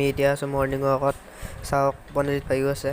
আমি এতিয়া আছোঁ মৰ্ণিং ৱাকত। চাওক বনজিত ভাইও আছে।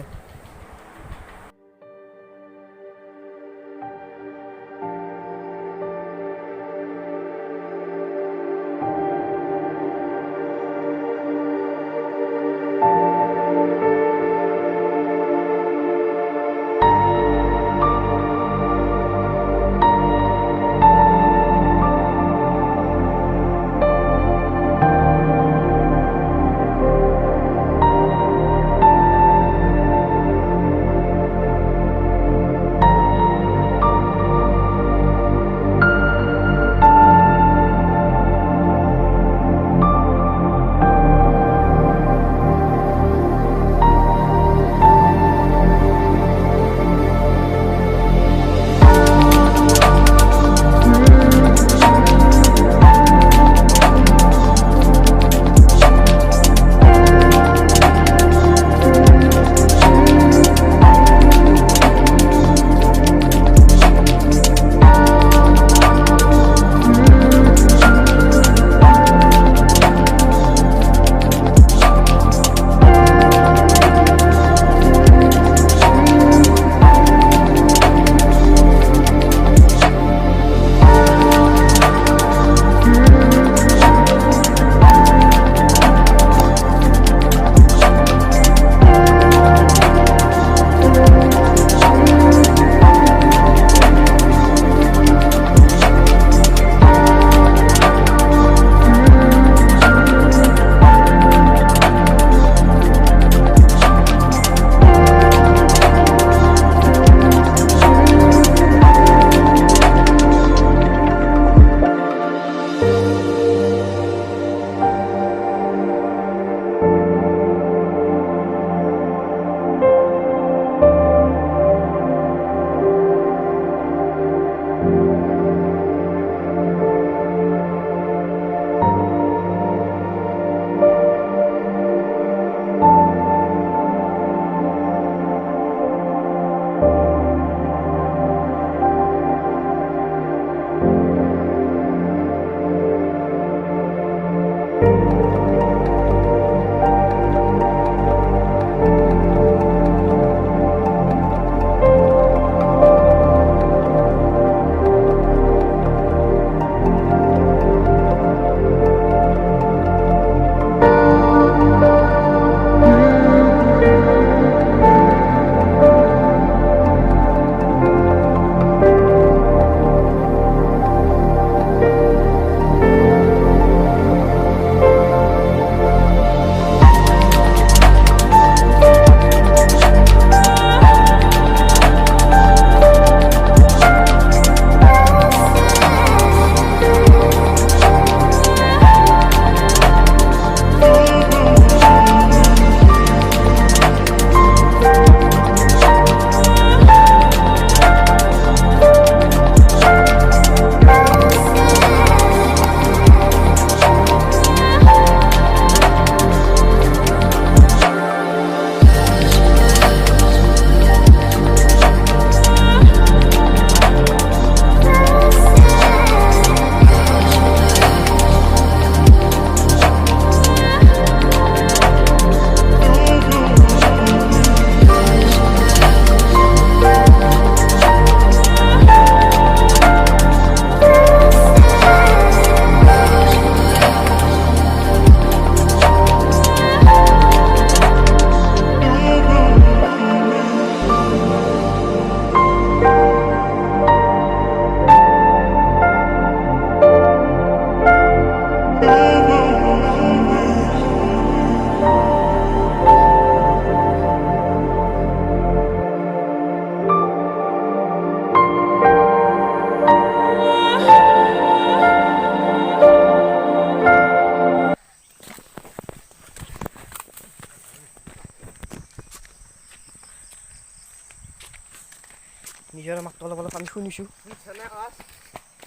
নিজৰ মাতটো অলপ অলপ আমি শুনিছোঁ।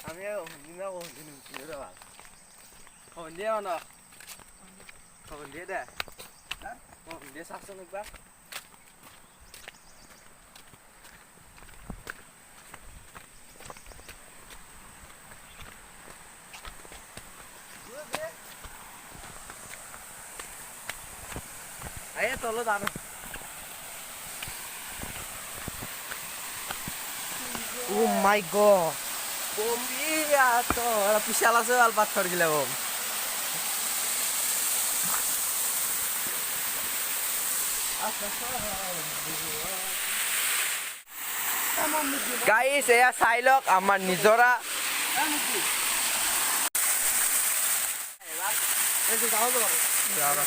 আমি সন্ধিয়া ন সন্ধিয়া দে সন্ধিয়া চাচোন একবাৰ তলত আৰু Oh my god. Bombia to. Ora pisala se al pathor gila bom. Guys, eya sailok amar nijora. এইটো যাও যাও Jara.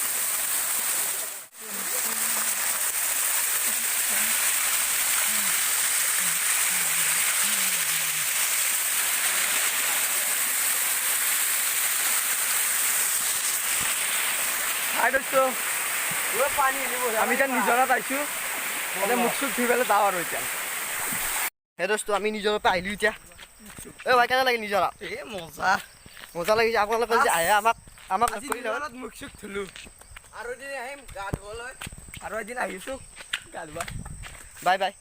Hi dosto. পুরো পানি নিব আমি এতিয়া নিজৰাত আহিছো এতে মুখ চুখ ধুই পেলাই যাওঁ আৰু এতিয়া হে দোস্ত আমি নিজৰৰ পৰা আহিলো এতিয়া এ ভাই কেনে লাগে নিজৰা মজা মজা লাগিছে আপোনালোকে যে আহে আমাক আজি কৰি লয় নিজৰাত মুখ চুখ ধুলো আৰু এদিন আহিম গা ধুবলৈ আৰু এদিন আহিছো গা ধুবা বাই বাই